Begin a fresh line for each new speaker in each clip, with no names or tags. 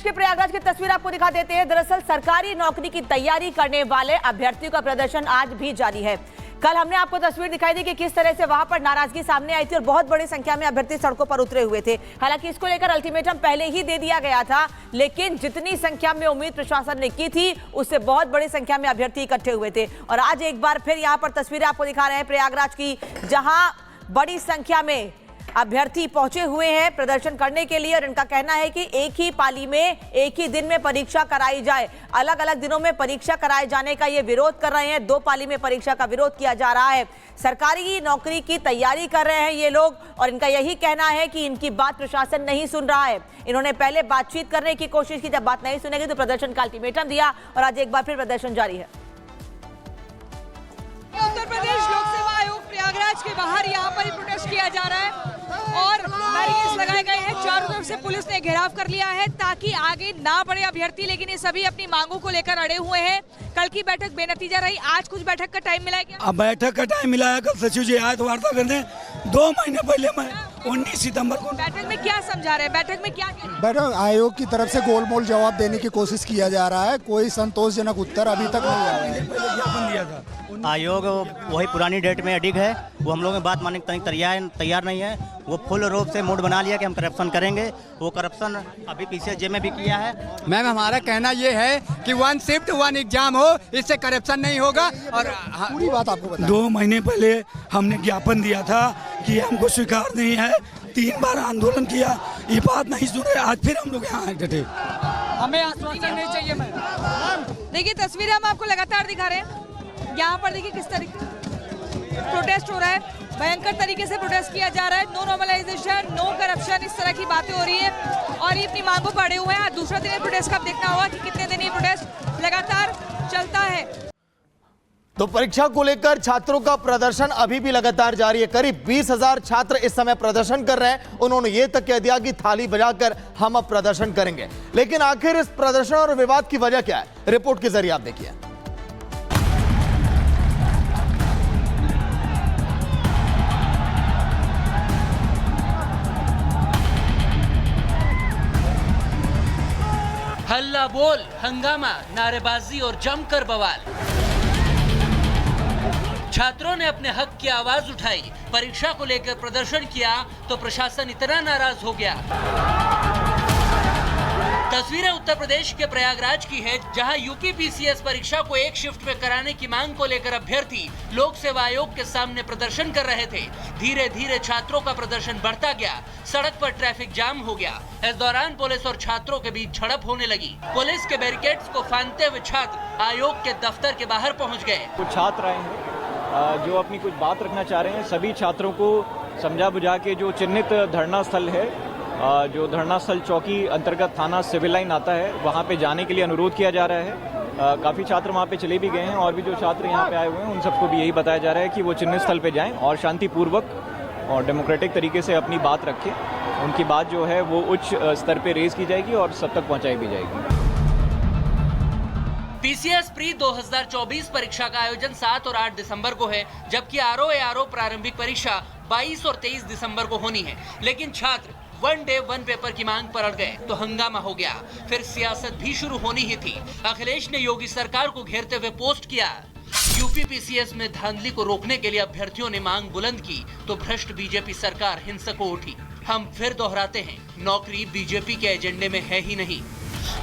के प्रयागराज की तस्वीर आपको दिखा देते हैं। दरअसल सरकारी नौकरी की तैयारी करने वाले अभ्यर्थियों का प्रदर्शन आज भी जारी है। कल हमने आपको तस्वीर दिखाई दी कि किस तरह से वहां पर नाराजगी सामने आई थी और बहुत बड़ी संख्या में अभ्यर्थी सड़कों पर उतरे हुए थे। हालांकि इसको लेकर अल्टीमेटम पहले ही दे दिया गया था, लेकिन जितनी संख्या में उम्मीद प्रशासन ने की थी उससे बहुत बड़ी संख्या में अभ्यर्थी इकट्ठे हुए थे। और आज एक बार फिर यहाँ पर तस्वीरें आपको दिखा रहे हैं प्रयागराज की, जहां बड़ी संख्या में अभ्यर्थी पहुंचे हुए हैं प्रदर्शन करने के लिए। और इनका कहना है कि एक ही पाली में एक ही दिन में परीक्षा कराई जाए, अलग अलग दिनों में परीक्षा कराए जाने का ये विरोध कर रहे हैं। 2 पाली में परीक्षा का विरोध किया जा रहा है। सरकारी नौकरी की तैयारी कर रहे हैं ये लोग और इनका यही कहना है कि इनकी बात प्रशासन नहीं सुन रहा है। इन्होंने पहले बातचीत करने की कोशिश की, जब बात नहीं सुनेगी तो प्रदर्शन का अल्टीमेटम दिया और आज एक बार फिर प्रदर्शन जारी है।
उत्तर प्रदेश लोक सेवा आयोग प्रयागराज के बाहर यहाँ पर प्रोटेस्ट किया जा रहा है और बैरिकेड्स लगाए गए हैं। चारों तरफ से पुलिस ने घेराव कर लिया है ताकि आगे ना बढ़े अभ्यर्थी, लेकिन ये सभी अपनी मांगों को लेकर अड़े हुए हैं। कल की बैठक बेनतीजा रही, आज कुछ बैठक का टाइम मिला है क्या?
अब बैठक का टाइम मिला है, कल सचिव जी आए तो वार्ता करने। 2 महीने पहले मैं 19 सितंबर को
बैठक में क्या समझा रहे हैं, बैठक में क्या
बैठक आयोग की तरफ से गोलमोल जवाब देने की कोशिश किया जा रहा है। कोई संतोषजनक उत्तर अभी तक नहीं आया है।
ज्ञापन दिया था
आयोग वही पुरानी डेट में अडिग है, वो हम लोगों की बात मानने के तैयार नहीं है। वो फुल रूप से मूड बना लिया कि हम करप्शन करेंगे। वो करप्शन अभी पीसीएसजे में भी किया है।
मैम हमारा कहना ये है कि 1 शिफ्ट 1 एग्जाम हो, इससे करप्शन नहीं होगा। और
पूरी बात आपको बता
2 महीने पहले हमने ज्ञापन दिया था कि हमको स्वीकार नहीं है। 3 बार आंदोलन किया, ये बात नहीं सुने। आज फिर हम लोग यहाँ डटे।
हमें आश्वासन नहीं चाहिए। मैम
देखिए तस्वीरें हम आपको लगातार दिखा रहे हैं। यहाँ पर देखिए किस तरीके प्रोटेस्ट हो रहा है, भयंकर तरीके से प्रोटेस्ट किया जा रहा है। नो नॉर्मलाइजेशन, नो करप्शन, इस तरह की बातें हो रही है और ये अपनी मांगों पर अड़े हुए हैं। आज दूसरा दिन प्रोटेस्ट का अब देखना होगा कि कितने दिन ये प्रोटेस्ट लगातार चलता है।
तो परीक्षा को लेकर छात्रों का प्रदर्शन अभी भी लगातार जारी है। करीब 20,000 छात्र इस समय प्रदर्शन कर रहे हैं। उन्होंने ये तक कह दिया कि थाली बजाकर हम अब प्रदर्शन करेंगे। लेकिन आखिर इस प्रदर्शन और विवाद की वजह क्या है, रिपोर्ट के जरिए आप देखिए।
हल्ला बोल, हंगामा, नारेबाजी और जमकर बवाल। छात्रों ने अपने हक की आवाज उठाई, परीक्षा को लेकर प्रदर्शन किया तो प्रशासन इतना नाराज हो गया। तस्वीरें उत्तर प्रदेश के प्रयागराज की है, जहां यूपी पीसीएस परीक्षा को एक शिफ्ट में कराने की मांग को लेकर अभ्यर्थी लोक सेवा आयोग के सामने प्रदर्शन कर रहे थे। धीरे धीरे छात्रों का प्रदर्शन बढ़ता गया, सड़क पर ट्रैफिक जाम हो गया। इस दौरान पुलिस और छात्रों के बीच झड़प होने लगी। पुलिस के बैरिकेड्स को फांदते हुए छात्र आयोग के दफ्तर के बाहर पहुँच गए।
कुछ छात्र आए हैं जो अपनी कुछ बात रखना चाह रहे हैं। सभी छात्रों को समझा बुझा के जो चिन्हित धरना स्थल है, जो धरना स्थल चौकी अंतर्गत थाना सिविल लाइन आता है, वहाँ पे जाने के लिए अनुरोध किया जा रहा है। काफ़ी छात्र वहाँ पे चले भी गए हैं और भी जो छात्र यहाँ पे आए हुए हैं उन सबको भी यही बताया जा रहा है कि वो चिन्हित स्थल पे जाएं और शांतिपूर्वक और डेमोक्रेटिक तरीके से अपनी बात रखें। उनकी बात जो है वो उच्च स्तर पे रेज की जाएगी और सब तक पहुँचाई भी जाएगी।
पीसीएस प्री 2024 परीक्षा का आयोजन 7 और 8 दिसंबर को है, जबकि आरओ प्रारंभिक परीक्षा 22 और 23 दिसंबर को होनी है। लेकिन छात्र 1 डे 1 पेपर की मांग पर अड़ गए तो हंगामा हो गया। फिर सियासत भी शुरू होनी ही थी। अखिलेश ने योगी सरकार को घेरते हुए पोस्ट किया। यूपी पीसीएस में धांधली को रोकने के लिए अभ्यर्थियों ने मांग बुलंद की तो भ्रष्ट बीजेपी सरकार हिंसक हो उठी। हम फिर दोहराते हैं, नौकरी बीजेपी के एजेंडे में है ही नहीं।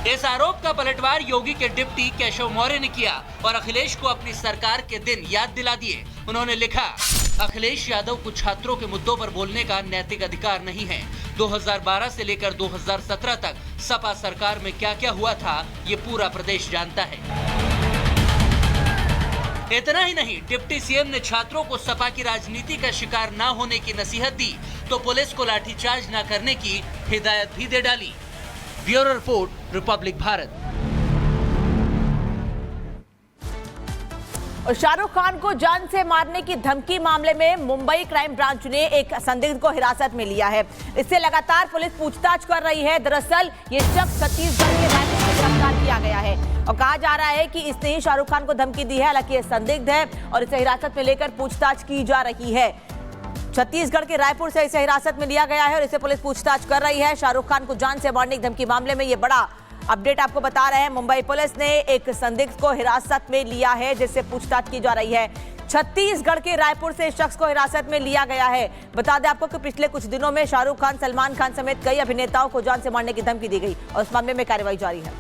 इस आरोप का पलटवार योगी के डिप्टी केशव मौर्य ने किया और अखिलेश को अपनी सरकार के दिन याद दिला दिए। उन्होंने लिखा, अखिलेश यादव को छात्रों के मुद्दों पर बोलने का नैतिक अधिकार नहीं है। 2012 से लेकर 2017 तक सपा सरकार में क्या क्या हुआ था ये पूरा प्रदेश जानता है। इतना ही नहीं, डिप्टी सीएम ने छात्रों को सपा की राजनीति का शिकार ना होने की नसीहत दी तो पुलिस को लाठीचार्ज न करने की हिदायत भी दे डाली। Bureau report, Republic Bharat.
और शाहरुख खान को जान से मारने की धमकी मामले में मुंबई क्राइम ब्रांच ने एक संदिग्ध को हिरासत में लिया है। इससे लगातार पुलिस पूछताछ कर रही है। दरअसल ये शख्स छत्तीसगढ़ के रायपुर से गिरफ्तार किया गया है और कहा जा रहा है कि इसने ही शाहरुख खान को धमकी दी है। हालांकि ये संदिग्ध है और इसे हिरासत में लेकर पूछताछ की जा रही है। छत्तीसगढ़ के रायपुर से इसे हिरासत में लिया गया है और इसे पुलिस पूछताछ कर रही है। शाहरुख खान को जान से मारने की धमकी मामले में ये बड़ा अपडेट आपको बता रहे हैं, मुंबई पुलिस ने एक संदिग्ध को हिरासत में लिया है जिससे पूछताछ की जा रही है। छत्तीसगढ़ के रायपुर से इस शख्स को हिरासत में लिया गया है। बता दें आपको कि पिछले कुछ दिनों में शाहरुख खान, सलमान खान समेत कई अभिनेताओं को जान से मारने की धमकी दी गई और इस मामले में कार्रवाई जारी है।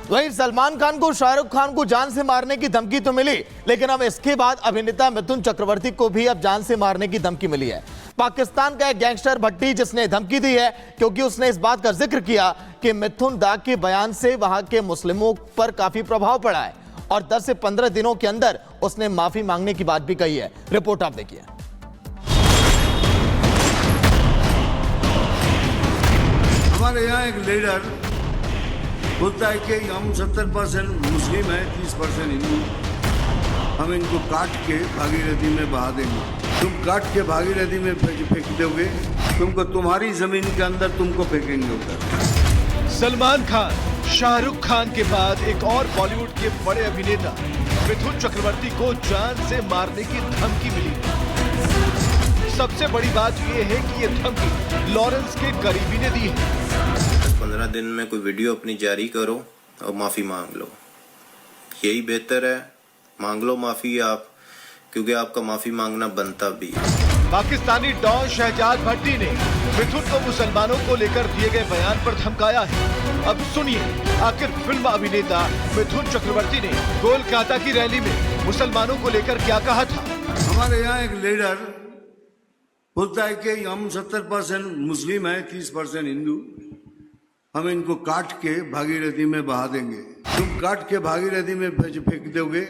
वहीं सलमान खान को, शाहरुख खान को जान से मारने की धमकी तो मिली, लेकिन अब इसके बाद अभिनेता मिथुन चक्रवर्ती को भी अब जान से मारने की धमकी मिली है। पाकिस्तान का एक गैंगस्टर भट्टी जिसने धमकी दी है क्योंकि उसने इस बात का जिक्र किया कि मिथुन दा के बयान से वहां के मुस्लिमों पर काफी प्रभाव पड़ा है और 10 से 15 दिनों के अंदर उसने माफी मांगने की बात भी कही है। रिपोर्ट आप देखिए।
हमारे यहाँ एक लीडर बोलता है कि हम 70% मुस्लिम है, 30% हिंदू, हम इनको काट के भागीरथी में बहा देंगे। तुम काट के भागीरथी में फेंक दोगे, तुमको तुम्हारी जमीन के अंदर तुमको फेंकेंगे उधर।
सलमान खान, शाहरुख खान के बाद एक और बॉलीवुड के बड़े अभिनेता मिथुन चक्रवर्ती को जान से मारने की धमकी मिली। सबसे बड़ी बात यह है कि ये धमकी लॉरेंस के करीबी ने दी है।
15 दिन में कोई वीडियो अपनी जारी करो और माफी मांग लो, यही बेहतर है। मांग लो माफी आप, क्योंकि आपका माफी मांगना बनता भी है।
पाकिस्तानी डॉन शहजाद भट्टी ने मिथुन को मुसलमानों को लेकर दिए गए बयान पर धमकाया है। अब सुनिए आखिर फिल्म अभिनेता मिथुन चक्रवर्ती ने कोलकाता की रैली में मुसलमानों को लेकर क्या कहा था।
हमारे यहाँ एक लीडर बोलता है कि हम 70% मुस्लिम है, 30% हिंदू, हम इनको काट के भागीरथी में बहा देंगे। तुम काट के भागीरथी में फेंक दोगे,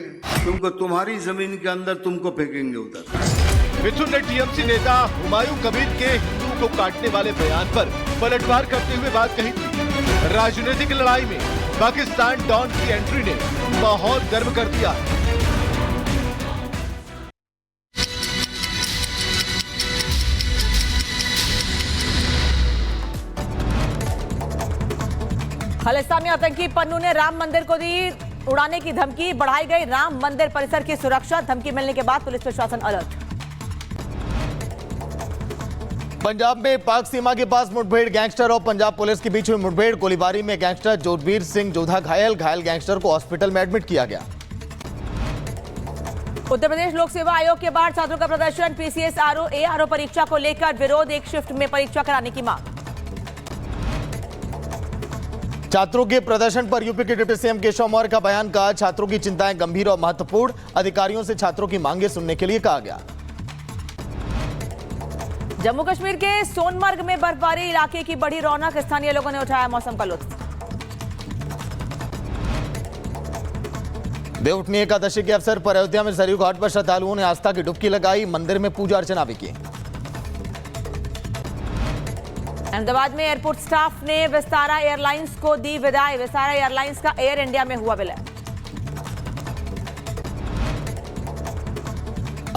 तुमको तुम्हारी जमीन के अंदर तुमको फेंकेंगे उधर।
मिथुन ने टीएमसी नेता हुमायूं कबीर के हिंदुओं को काटने वाले बयान पर पलटवार करते हुए बात कही थी। राजनीतिक लड़ाई में पाकिस्तान डॉन की एंट्री ने माहौल गर्म कर दिया।
खालिस्तानी आतंकी पन्नू ने राम मंदिर को दी उड़ाने की धमकी। बढ़ाई गई राम मंदिर परिसर की सुरक्षा। धमकी मिलने के बाद पुलिस प्रशासन अलर्ट।
पंजाब में पाक सीमा के पास मुठभेड़, गैंगस्टर और पंजाब पुलिस के बीच हुई मुठभेड़। गोलीबारी में गैंगस्टर जोधवीर सिंह जोधा घायल गैंगस्टर को हॉस्पिटल में एडमिट किया गया।
उत्तर प्रदेश लोक सेवा आयोग के बाहर छात्रों का प्रदर्शन। पीसीएस आरओ एआरओ परीक्षा को लेकर विरोध। एक शिफ्ट में परीक्षा कराने की मांग।
छात्रों के प्रदर्शन पर यूपी के डिप्टी सीएम केशव मौर्य का बयान। कहा छात्रों की चिंताएं गंभीर और महत्वपूर्ण। अधिकारियों से छात्रों की मांगे सुनने के लिए कहा गया।
जम्मू कश्मीर के सोनमर्ग में बर्फबारी, इलाके की बढ़ी रौनक। स्थानीय लोगों ने उठाया मौसम का लुत्फ।
देवउठनी एकादशी के अवसर पर अयोध्या में सरयू घाट पर श्रद्धालुओं ने आस्था की डुबकी लगाई। मंदिर में पूजा अर्चना भी की।
अहमदाबाद में एयरपोर्ट स्टाफ ने विस्तारा एयरलाइंस को दी विदाई। विस्तारा एयरलाइंस का एयर इंडिया में हुआ विलय।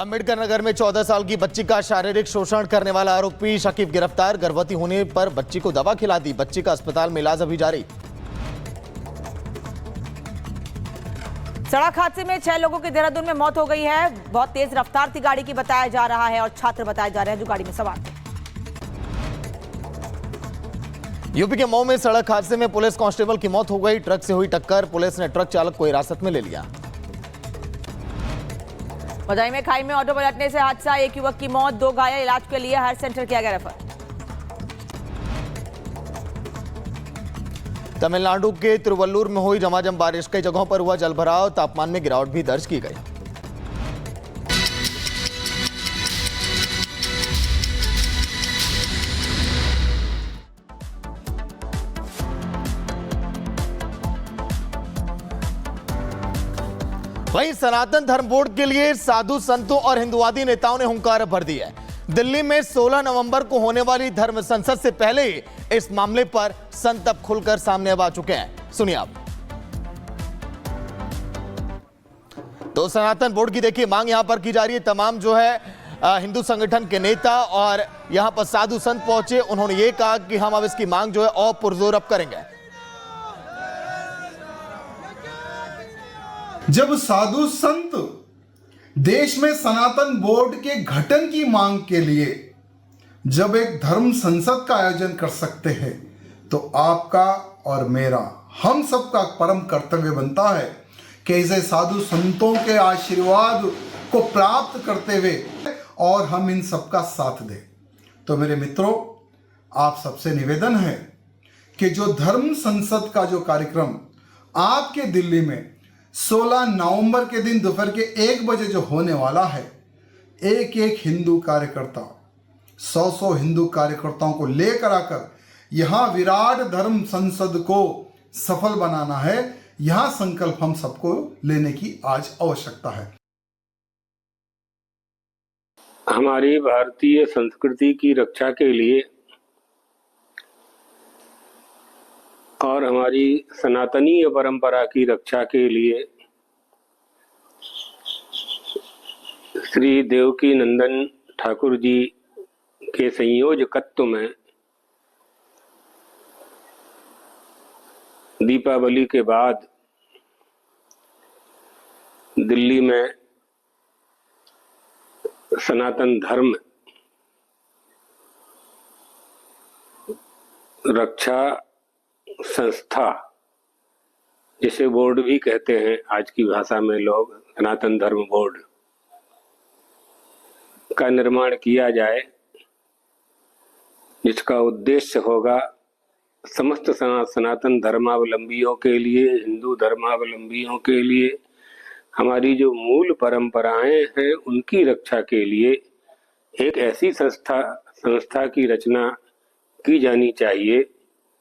अंबेडकर नगर में 14 साल की बच्ची का शारीरिक शोषण करने वाला आरोपी शकीब गिरफ्तार। गर्भवती होने पर बच्ची को दवा खिला दी। बच्ची का अस्पताल में इलाज अभी जारी।
सड़क हादसे में 6 लोगों की देहरादून में मौत हो गई है। बहुत तेज रफ्तार थी गाड़ी की बताया जा रहा है और छात्र बताए जा रहे हैं जो गाड़ी में सवार थे।
यूपी के मऊ में सड़क हादसे में पुलिस कांस्टेबल की मौत हो गई। ट्रक से हुई टक्कर। पुलिस ने ट्रक चालक को हिरासत में ले लिया।
बदायूं में खाई में ऑटो पलटने से हादसा। एक युवक की मौत, 2 घायल। इलाज के लिए हर सेंटर किया गया रेफर।
तमिलनाडु के तिरुवल्लुर में हुई झमाझम बारिश। कई जगहों पर हुआ जलभराव। तापमान में गिरावट भी दर्ज की गई। वहीं सनातन धर्म बोर्ड के लिए साधु संतों और हिंदुवादी नेताओं ने हुंकार भर दी है। दिल्ली में 16 नवंबर को होने वाली धर्म संसद से पहले ही इस मामले पर संत अब खुलकर सामने अब आ चुके हैं। सुनिए आप। तो सनातन बोर्ड की देखिए मांग यहां पर की जा रही है। तमाम जो है हिंदू संगठन के नेता और यहां पर साधु संत पहुंचे। उन्होंने ये कहा कि हम अब इसकी मांग जो है और पुरजोर अब करेंगे।
जब साधु संत देश में सनातन बोर्ड के गठन की मांग के लिए जब एक धर्म संसद का आयोजन कर सकते हैं, तो आपका और मेरा, हम सबका परम कर्तव्य बनता है कि ऐसे साधु संतों के आशीर्वाद को प्राप्त करते हुए और हम इन सबका साथ दें। तो मेरे मित्रों, आप सबसे निवेदन है कि जो धर्म संसद का जो कार्यक्रम आपके दिल्ली में 16 नवंबर के दिन दोपहर के 1 बजे जो होने वाला है, एक एक हिंदू कार्यकर्ता 100 हिंदू कार्यकर्ताओं को लेकर आकर यहाँ विराट धर्म संसद को सफल बनाना है। यहाँ संकल्प हम सबको लेने की आज आवश्यकता है।
हमारी भारतीय संस्कृति की रक्षा के लिए और हमारी सनातनीय परंपरा की रक्षा के लिए श्री देवकी नंदन ठाकुर जी के संयोजकत्व में दीपावली के बाद दिल्ली में सनातन धर्म रक्षा संस्था, जिसे बोर्ड भी कहते हैं आज की भाषा में लोग, सनातन धर्म बोर्ड का निर्माण किया जाए, जिसका उद्देश्य होगा समस्त सनातन धर्मावलंबियों के लिए, हिंदू धर्मावलंबियों के लिए, हमारी जो मूल परंपराएं हैं उनकी रक्षा के लिए एक ऐसी संस्था की रचना की जानी चाहिए